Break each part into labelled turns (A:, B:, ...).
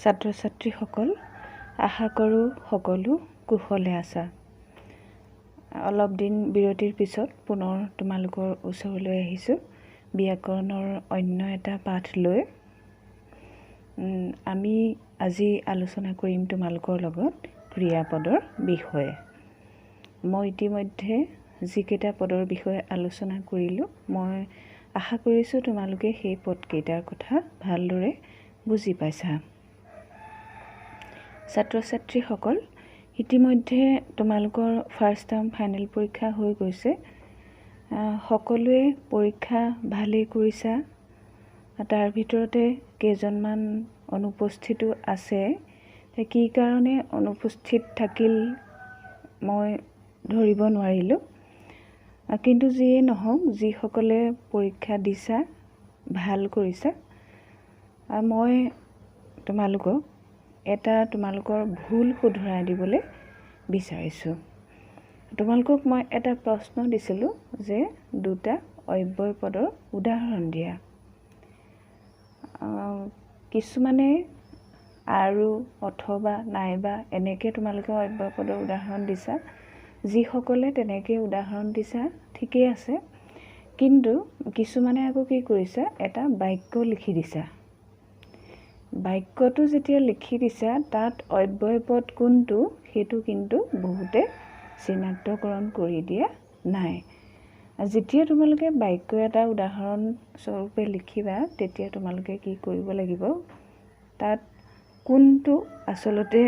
A: ছাত্ৰ ছাত্ৰীসকল, আশা কৰোঁ সকলো কুশলে আছা। অলপ দিন বিৰতিৰ পিছত পুনৰ তোমালোকৰ ওচৰলৈ আহিছোঁ ব্যাকৰণৰ অন্য এটা পাঠ লৈ। আমি আজি আলোচনা কৰিম তোমালোকৰ লগত ক্ৰিয়াপদৰ বিষয়ে। মই ইতিমধ্যে যিকেইটা পদৰ বিষয়ে আলোচনা কৰিলোঁ, মই আশা কৰিছোঁ তোমালোকে সেই পদকেইটাৰ কথা ভালদৰে বুজি পাইছা। ছাত্ৰ ছাত্ৰীসকল, ইতিমধ্যে তোমালোকৰ ফাৰ্ষ্ট টাৰ্ম ফাইনেল পৰীক্ষা হৈ গৈছে। সকলোৱে পৰীক্ষা ভালেই কৰিছা। তাৰ ভিতৰতে কেইজনমান অনুপস্থিতো আছে। কি কাৰণে অনুপস্থিত থাকিল মই ধৰিব নোৱাৰিলোঁ। কিন্তু যিয়ে নহওক, যিসকলে পৰীক্ষা দিছা ভাল কৰিছা। মই তোমালোকক তোমালোকৰ ভুল শুধৰাই দিবলৈ বিচাৰিছোঁ। তোমালোকক মই এটা প্ৰশ্ন দিছিলোঁ যে দুটা অব্যয় পদৰ উদাহৰণ দিয়া। কিছুমানে আৰু অথবা নাইবা এনেকৈ তোমালোকে অব্যয় পদৰ উদাহৰণ দিছা। যিসকলে তেনেকৈ উদাহৰণ দিছা ঠিকেই আছে, কিন্তু কিছুমানে আকৌ কি কৰিছা, এটা বাক্য লিখি দিছা। বাক্যটো যেতিয়া লিখি দিছা, তাত অব্যয় পদ কোনটো সেইটো কিন্তু বহুতে চিনাক্তকৰণ কৰি দিয়া নাই। যেতিয়া তোমালোকে বাক্য এটা উদাহৰণ স্বৰূপে লিখিবা, তেতিয়া তোমালোকে কি কৰিব লাগিব, তাত কোনটো আচলতে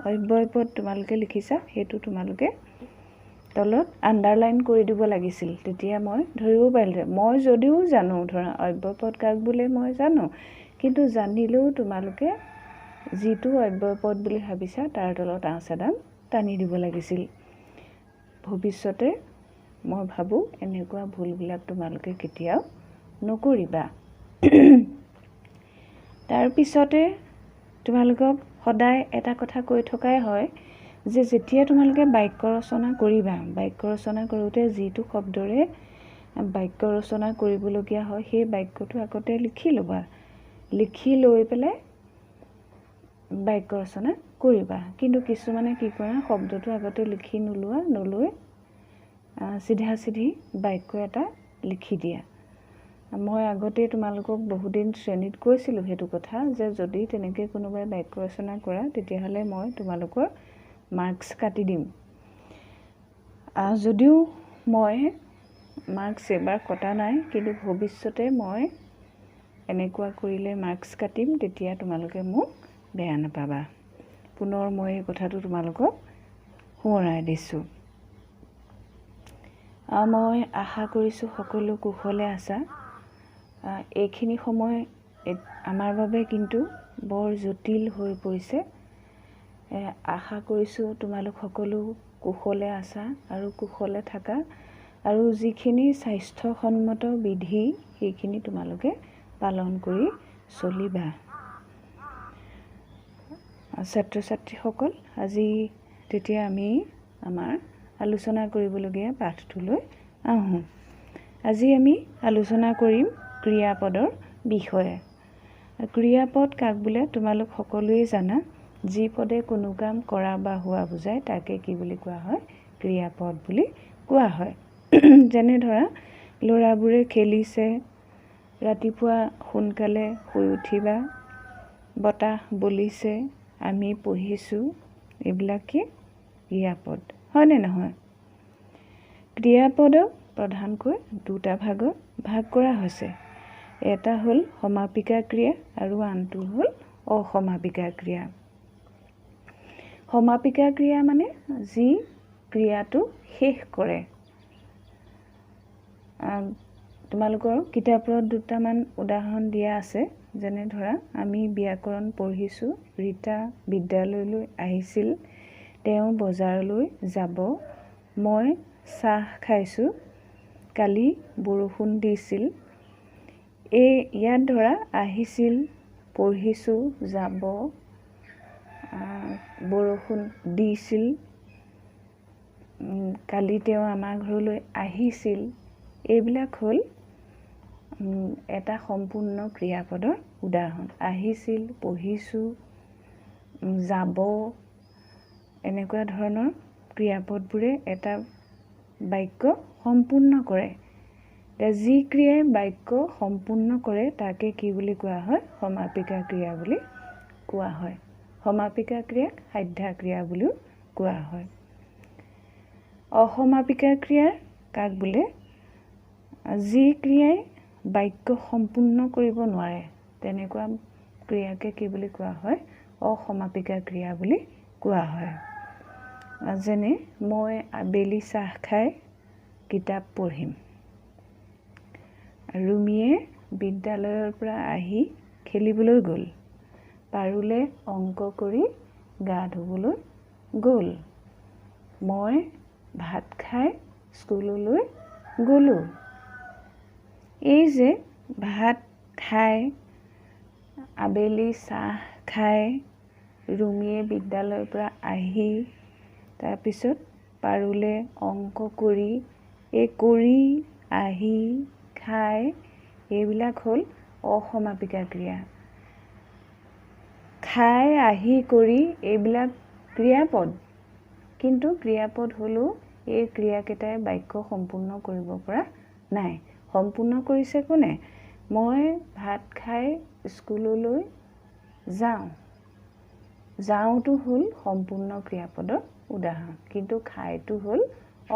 A: অব্যয় পদ তোমালোকে লিখিছা সেইটো তোমালোকে তলত আণ্ডাৰলাইন কৰি দিব লাগিছিল। তেতিয়া মই ধৰিব পাৰিলোঁ। মই যদিও জানো, ধৰা অব্যয় পদ কাক বোলে মই জানো, কিন্তু জানিলেও তোমালোকে যিটো অব্যয় পদ বুলি ভাবিছা তাৰ তলত আঁচ এডাল টানি দিব লাগিছিল। ভৱিষ্যতে মই ভাবোঁ এনেকুৱা ভুলবিলাক তোমালোকে কেতিয়াও নকৰিবা। তাৰপিছতে তোমালোকক সদায় এটা কথা কৈ থকাই হয় যে যেতিয়া তোমালোকে বাক্য ৰচনা কৰিবা, বাক্য ৰচনা কৰোঁতে যিটো শব্দৰে বাক্য ৰচনা কৰিবলগীয়া হয় সেই বাক্যটো আগতে লিখি ল'বা। লিখি লৈ পেলাই বাক্য ৰচনা কৰিবা। কিন্তু কিছুমানে কি কৰা, শব্দটো আগতে লিখি নলৈ চিধা বাক্য এটা লিখি দিয়া। মই আগতে তোমালোকক বহুদিন শ্ৰেণীত কৈছিলোঁ সেইটো কথা, যে যদি তেনেকৈ কোনোবাই বাক্য ৰচনা কৰা তেতিয়াহ'লে মই তোমালোকৰ মাৰ্কছ কাটি দিম। যদিও মই মাৰ্কছ এবাৰ কটা নাই, কিন্তু ভৱিষ্যতে মই এনেকুৱা কৰিলে মাৰ্কছ কাটিম, তেতিয়া তোমালোকে মোক বেয়া নাপাবা। পুনৰ মই এই কথাটো তোমালোকক সোঁৱৰাই দিছোঁ। মই আশা কৰিছোঁ সকলো কুশলে আছা। এইখিনি সময় আমাৰ বাবে কিন্তু বৰ জটিল হৈ পৰিছে। আশা কৰিছোঁ তোমালোক সকলো কুশলে আছা আৰু কুশলে থাকা, আৰু যিখিনি স্বাস্থ্যসন্মত বিধি সেইখিনি তোমালোকে পালন কৰি চলিবা। ছাত্ৰ ছাত্ৰীসকল, আজি তেতিয়া আমি আমাৰ আলোচনা কৰিবলগীয়া পাঠটোলৈ আহোঁ। আজি আমি আলোচনা কৰিম ক্ৰিয়াপদৰ বিষয়ে। ক্ৰিয়াপদ কাক বোলে তোমালোক সকলোৱে জানা। যি পদে কোনো কাম কৰা বা হোৱা বুজায় তাকে কি বুলি কোৱা হয়, ক্ৰিয়াপদ বুলি কোৱা হয়। যেনে ধৰা, ল'ৰাবোৰে খেলিছে, ৰাতিপুৱা সোনকালে শুই উঠিবা, বতাহ বলিছে, আমি পঢ়িছোঁ, এইবিলাক কি ক্ৰিয়াপদ, হয়নে নহয়? ক্ৰিয়াপদক প্ৰধানকৈ দুটা ভাগত ভাগ কৰা হৈছে। এটা হ'ল সমাপিকা ক্ৰিয়া আৰু আনটো হ'ল অসমাপিকা ক্ৰিয়া। সমাপিকা ক্ৰিয়া মানে যি ক্ৰিয়াটো শেষ কৰে। তোমালোকৰ কিতাপত দুটামান উদাহৰণ দিয়া আছে। যেনে ধৰা, আমি ব্যাকৰণ পঢ়িছোঁ, ৰীতা বিদ্যালয়লৈ আহিছিল, তেওঁ বজাৰলৈ যাব, মই চাহ খাইছোঁ, কালি বৰষুণ দিছিল। ইয়াত ধৰা আহিছিল, পঢ়িছোঁ, যাব, বৰষুণ দিছিল, কালি তেওঁ আমাৰ ঘৰলৈ আহিছিল, এইবিলাক হ'ল এটা সম্পূৰ্ণ ক্ৰিয়াপদৰ উদাহৰণ। আহিছিল, পঢ়িছোঁ, যাব, এনেকুৱা ধৰণৰ ক্ৰিয়াপদবোৰে এটা বাক্য সম্পূৰ্ণ কৰে। যি ক্ৰিয়াই বাক্য সম্পূৰ্ণ কৰে তাকে কি বুলি কোৱা হয়? সমাপিকা ক্ৰিয়া বুলি কোৱা হয়। সমাপিকা ক্ৰিয়াক সাধ্য ক্ৰিয়া বুলিও কোৱা হয়। অসমাপিকা ক্ৰিয়া কাক বোলে? যি ক্ৰিয়াই বাক্য সম্পূৰ্ণ কৰিব নোৱাৰে তেনেকুৱা ক্ৰিয়াকে কি বুলি কোৱা হয়? অসমাপিকা ক্ৰিয়া বুলি কোৱা হয়। যেনে মই আবেলি চাহ খাই কিতাপ পঢ়িম। ৰুমিয়ে বিদ্যালয়ৰ পৰা আহি খেলিবলৈ গ'ল। পাৰুলে অংক কৰি গা ধুবলৈ গ'ল। মই ভাত খাই স্কুললৈ গ'লোঁ। এই যে ভাত খাই, আবেলি চাহ খাই, ৰুমিয়ে বিদ্যালয়ৰ পৰা আহি, তাৰপিছত পাৰুলে অংক কৰি, এই কৰি, আহি, খাই এইবিলাক হ'ল অসমাপিকা ক্ৰিয়া। খাই, আহি, কৰি এইবিলাক ক্ৰিয়াপদ, কিন্তু ক্ৰিয়াপদ হ'লেও এই ক্ৰিয়াকেইটাই বাক্য সম্পূৰ্ণ কৰিব পৰা নাই। সম্পূৰ্ণ কৰিছে কোনে? মই ভাত খাই স্কুললৈ যাওঁ। যাওঁটো হ'ল সম্পূৰ্ণ ক্ৰিয়াপদৰ উদাহৰণ, কিন্তু খাইটো হ'ল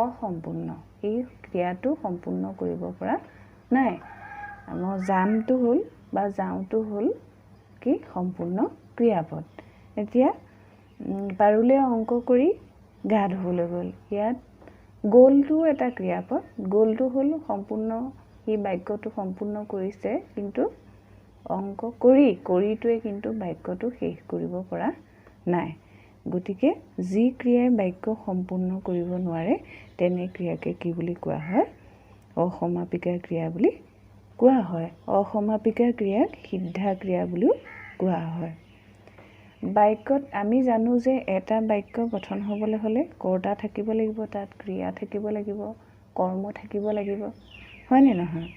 A: অসম্পূৰ্ণ। এই ক্ৰিয়াটো সম্পূৰ্ণ কৰিব পৰা নাই। মই যামটো হ'ল বা যাওঁটো হ'ল কি? সম্পূৰ্ণ ক্ৰিয়াপদ। এতিয়া পাৰুলে অংক কৰি গা ধুবলৈ গ'ল। ইয়াত গ'লটো এটা ক্ৰিয়াপদ। গ'লটো হ'ল সম্পূৰ্ণ, সি বাক্যটো সম্পূৰ্ণ কৰিছে, কিন্তু অংক কৰিটোৱে কিন্তু বাক্যটো শেষ কৰিব পৰা নাই। গতিকে যি ক্ৰিয়াই বাক্য সম্পূৰ্ণ কৰিব নোৱাৰে তেনে ক্ৰিয়াকে কি বুলি কোৱা হয়? অসমাপিকা ক্ৰিয়া বুলি কোৱা হয়। অসমাপিকা ক্ৰিয়াক সিদ্ধা ক্ৰিয়া বুলিও কোৱা হয়। বাক্যত আমি জানো যে এটা বাক্য গঠন হ'বলৈ হ'লে কৰ্তা থাকিব লাগিব, তাত ক্ৰিয়া থাকিব লাগিব, কৰ্ম থাকিব লাগিব, হয়নে নহয়?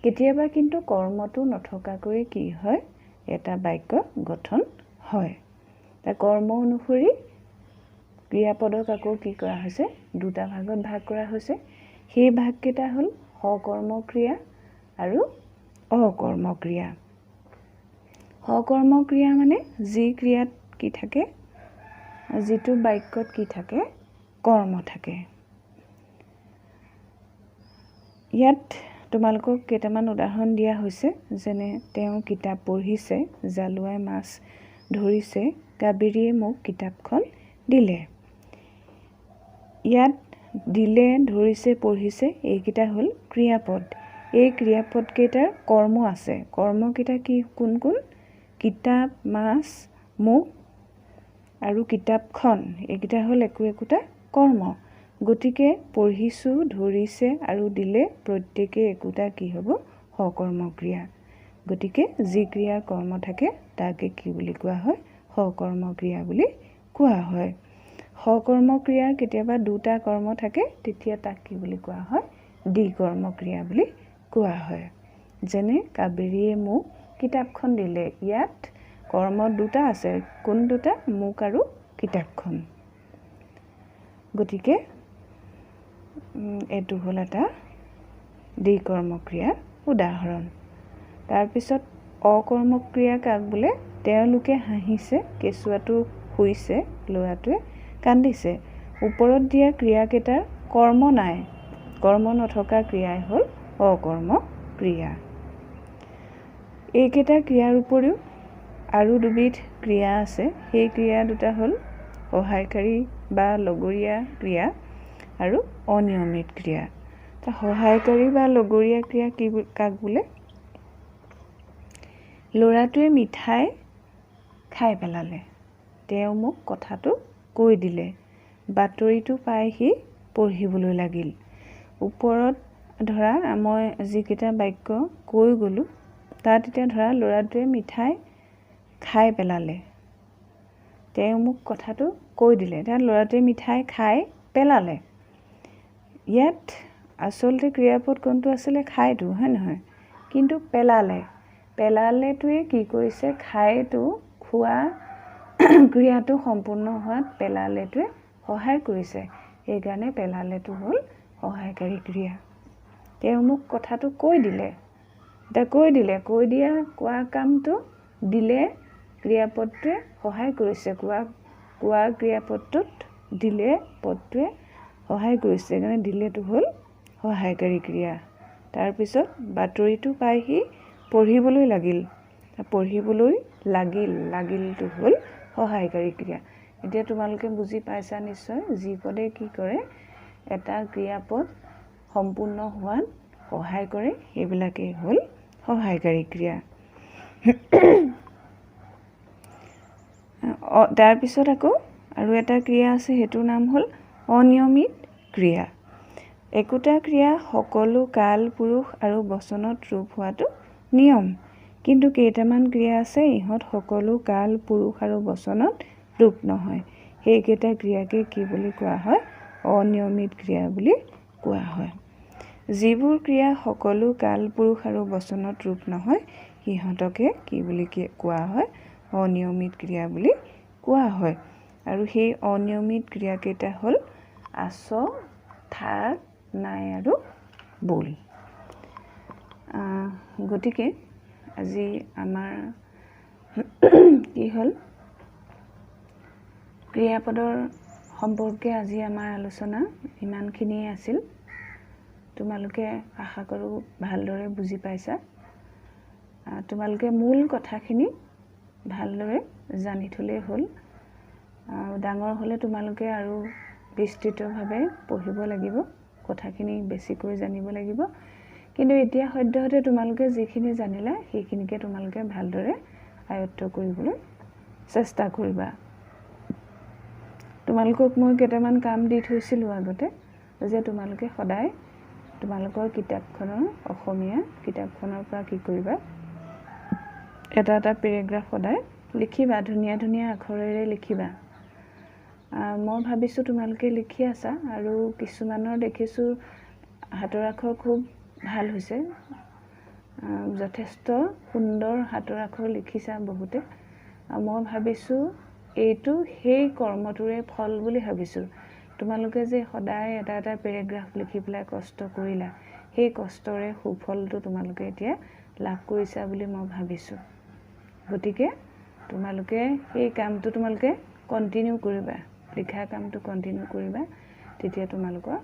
A: কেতিয়াবা কিন্তু কৰ্মটো নথকাকৈ কি হয়? এটা বাক্য গঠন হয়। কৰ্ম অনুসৰি ক্ৰিয়াপদক আকৌ কি কৰা হৈছে? দুটা ভাগত ভাগ কৰা হৈছে। সেই ভাগকেইটা হ'ল সকৰ্ম ক্ৰিয়া আৰু অকৰ্ম ক্ৰিয়া। সকৰ্ম ক্ৰিয়া মানে যি ক্ৰিয়াত কি থাকে? যিটো বাক্যত কি থাকে? কৰ্ম থাকে। ইয়াত তোমালোকক কেইটামান উদাহৰণ দিয়া হৈছে। যেনে তেওঁ কিতাপ পঢ়িছে, জালুৱাই মাছ ধৰিছে, কাবেৰীয়ে মোক কিতাপখন দিলে। ইয়াত দিলে, ধৰিছে, পঢ়িছে এইকেইটা হ'ল ক্ৰিয়াপদ। এই ক্ৰিয়াপদকেইটাৰ কৰ্ম আছে। কৰ্মকেইটা কি কোন কোন? কিতাপ, মাছ, মোক আৰু কিতাপখন, এইকেইটা হ'ল একোটা কৰ্ম। গতিকে পঢ়িছোঁ, ধৰিছে আৰু দিলে প্ৰত্যেকে একোটা কি হ'ব? সকৰ্ম ক্ৰিয়া। গতিকে যি ক্ৰিয়াৰ কৰ্ম থাকে তাকে কি বুলি কোৱা হয়? সকৰ্ম ক্ৰিয়া বুলি কোৱা হয়। সকৰ্ম ক্ৰিয়াৰ কেতিয়াবা দুটা কৰ্ম থাকে, তেতিয়া তাক কি বুলি কোৱা হয়? দ্বিকৰ্ম ক্ৰিয়া বুলি কোৱা হয়। যেনে কাবেৰীয়ে মোক কিতাপখন দিলে। ইয়াত কৰ্ম দুটা আছে। কোন দুটা? মোক আৰু কিতাপখন। গতিকে এইটো হ'ল এটা দ্বিকৰ্ম ক্ৰিয়াৰ উদাহৰণ। তাৰপিছত অকৰ্ম ক্ৰিয়া কাক বোলে? তেওঁলোকে হাঁহিছে, কেঁচুৱাটো শুইছে, ল'ৰাটোৱে কান্দিছে। ওপৰত দিয়া ক্ৰিয়াকেইটাৰ কৰ্ম নাই। কৰ্ম নথকা ক্ৰিয়াই হ'ল অকৰ্ম ক্ৰিয়া। এইকেইটা ক্ৰিয়াৰ উপৰিও আৰু দুবিধ ক্ৰিয়া আছে। সেই ক্ৰিয়া দুটা হ'ল সহায়কাৰী বা লগৰীয়া ক্ৰিয়া আৰু অনিয়মিত ক্ৰিয়া। সহায়কাৰী বা লগৰীয়া ক্ৰিয়া কাক বোলে? ল'ৰাটোৱে মিঠাই খাই পেলালে। তেওঁ মোক কথাটো কৈ দিলে। বাতৰিটো পাই সি পঢ়িবলৈ লাগিল। ওপৰত ধৰা মই যিকেইটা বাক্য কৈ গ'লোঁ তাত এতিয়া ধৰা ল'ৰাটোৱে মিঠাই খাই পেলালে। তেওঁ মোক কথাটো কৈ দিলে। এতিয়া ল'ৰাটোৱে মিঠাই খাই পেলালে। ইয়াত আচলতে ক্ৰিয়াপদ কোনটো আছিলে? খাইটো, হয় নহয়? কিন্তু পেলালেটোৱে কি কৰিছে? খাইটো খোৱা ক্ৰিয়াটো সম্পূৰ্ণ হোৱাত পেলালেটোৱে সহায় কৰিছে, সেইকাৰণে পেলালেটো হ'ল সহায়কাৰী ক্ৰিয়া। তেওঁ মোক কথাটো কৈ দিলে, কৈ দিয়া কোৱা কামটো দিলে ক্ৰিয়াপদটোৱে সহায় কৰিছে, কোৱা ক্ৰিয়াপদটোত দিলে পদটোৱে সহায় কৰিছে, সেইকাৰণে দিলেটো হ'ল সহায়কাৰী ক্ৰিয়া। তাৰপিছত বাতৰিটো পাই সি পঢ়িবলৈ লাগিল, লাগিলটো হ'ল সহায়কাৰী ক্ৰিয়া। এতিয়া তোমালোকে বুজি পাইছা নিশ্চয়, যি পদে কি কৰে এটা ক্ৰিয়াপদ সম্পূৰ্ণ হোৱাত সহায় কৰে, সেইবিলাকেই হ'ল সহায়কাৰী ক্ৰিয়া। তাৰপিছত আকৌ আৰু এটা ক্ৰিয়া আছে, সেইটোৰ নাম হ'ল অনিয়মিত ক্ৰিয়া। একোটা ক্ৰিয়া সকলো কাল, পুৰুষ আৰু বচনত ৰূপ হোৱাটো নিয়ম, কিন্তু কেইটামান ক্ৰিয়া আছে ইহঁত সকলো কাল, পুৰুষ আৰু বচনত ৰূপ নহয়, সেইকেইটা ক্ৰিয়াকে কি বুলি কোৱা হয়? অনিয়মিত ক্ৰিয়া বুলি কোৱা হয়। যিবোৰ ক্ৰিয়া সকলো কাল, পুৰুষ আৰু বচনত ৰূপ নহয়, সিহঁতকে কি বুলি কোৱা হয়? অনিয়মিত ক্ৰিয়া বুলি কোৱা হয়। আৰু সেই অনিয়মিত ক্ৰিয়াকেইটা হ'ল আছ, থাক, নাই আৰু বোল। গতিকে আজি আমাৰ কি হ'ল, ক্ৰিয়াপদৰ সম্পৰ্কে আজি আমাৰ আলোচনা ইমানখিনিয়ে আছিল। তোমালোকে আশা কৰোঁ ভালদৰে বুজি পাইছা। তোমালোকে মূল কথাখিনি ভালদৰে জানি থ'লেই হ'ল। ডাঙৰ হ'লে তোমালোকে আৰু বিস্তৃতভাৱে পঢ়িব লাগিব, কথাখিনি বেছিকৈ জানিব লাগিব। কিন্তু এতিয়া সদ্যহতে তোমালোকে যিখিনি জানিলা সেইখিনিকে তোমালোকে ভালদৰে আয়ত্ব কৰিবলৈ চেষ্টা কৰিবা। তোমালোকক মই কেইটামান কাম দি থৈছিলোঁ আগতে, যে তোমালোকে সদায় তোমালোকৰ কিতাপখনৰ অসমীয়া কিতাপখনৰ পৰা কি কৰিবা, এটা পেৰেগ্ৰাফ সদায় লিখিবা, ধুনীয়া ধুনীয়া আখৰেৰে লিখিবা। মই ভাবিছোঁ তোমালোকে লিখি আছা, আৰু কিছুমানৰ দেখিছোঁ হাতৰ আখৰ খুব ভাল হৈছে, যথেষ্ট সুন্দৰ হাতৰ আখৰ লিখিছা বহুতে। মই ভাবিছোঁ এইটো সেই কৰ্মটোৰে ফল বুলি ভাবিছোঁ। তোমালোকে যে সদায় এটা পেৰেগ্ৰাফ লিখি পেলাই কষ্ট কৰিলা, সেই কষ্টৰে সুফলটো তোমালোকে এতিয়া লাভ কৰিছা বুলি মই ভাবিছোঁ। গতিকে তোমালোকে সেই কামটো তোমালোকে কণ্টিনিউ কৰিবা, লিখা কামটো কণ্টিনিউ কৰিবা, তেতিয়া তোমালোকৰ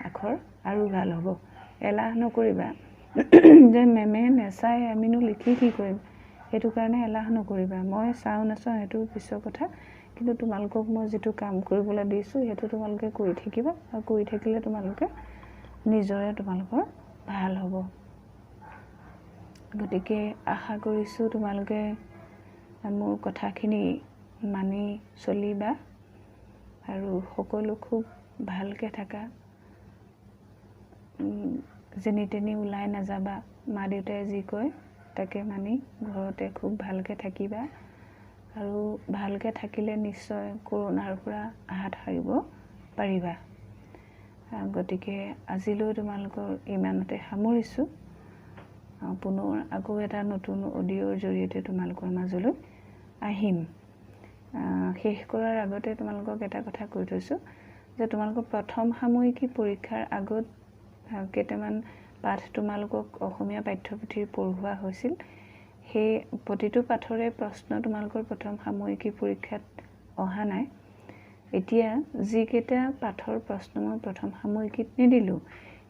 A: আখৰ আৰু ভাল হ'ব। এলাহ নকৰিবা যে মেমে নেচাই আমিনো লিখি কি কৰিম, সেইটো কাৰণে এলাহ নকৰিবা। মই চাওঁ নাচাওঁ সেইটো পিছৰ কথা, কিন্তু তোমালোকক মই যিটো কাম কৰিবলৈ দিছোঁ সেইটো তোমালোকে কৰি থাকিবা, আৰু কৰি থাকিলে তোমালোকে নিজৰে তোমালোকৰ ভাল হ'ব। গতিকে আশা কৰিছোঁ তোমালোকে মোৰ কথাখিনি মানি চলিবা, আৰু সকলো খুব ভালকৈ থাকা, যেনি তেনি ওলাই নাযাবা, মা দেউতাই যি কয় তাকে মানি ঘৰতে খুব ভালকৈ থাকিবা, আৰু ভালকৈ থাকিলে নিশ্চয় কৰোণাৰ পৰা হাত সাৰিব পাৰিবা। গতিকে আজিলৈ তোমালোকৰ ইমানতে সামৰিছোঁ। পুনৰ আকৌ এটা নতুন অডিঅ'ৰ জৰিয়তে তোমালোকৰ মাজলৈ আহিম। শেষ কৰাৰ আগতে তোমালোকক এটা কথা কৈ থৈছোঁ, যে তোমালোকৰ প্ৰথম সাময়িকী পৰীক্ষাৰ আগত কেইটামান পাঠ তোমালোকক অসমীয়া পাঠ্যপুথিৰ পঢ়োৱা হৈছিল। সেই প্ৰতিটো পাঠৰে প্ৰশ্ন তোমালোকৰ প্ৰথম সাময়িকী পৰীক্ষাত অহা নাই। এতিয়া যিকেইটা পাঠৰ প্ৰশ্ন মই প্ৰথম সাময়িকীত নিদিলোঁ,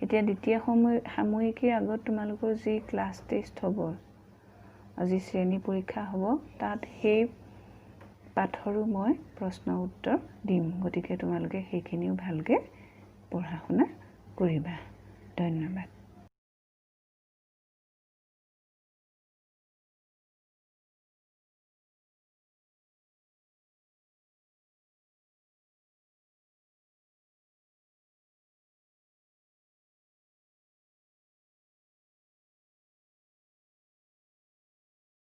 A: এতিয়া দ্বিতীয় সাময়িকীৰ আগত তোমালোকৰ যি ক্লাছ টেষ্ট হ'ব, যি শ্ৰেণী পৰীক্ষা হ'ব, তাত সেই পাঠৰো মই প্ৰশ্ন উত্তৰ দিম। গতিকে তোমালোকে সেইখিনিও ভালকৈ পঢ়া শুনা কৰিবা। ধন্যবাদ।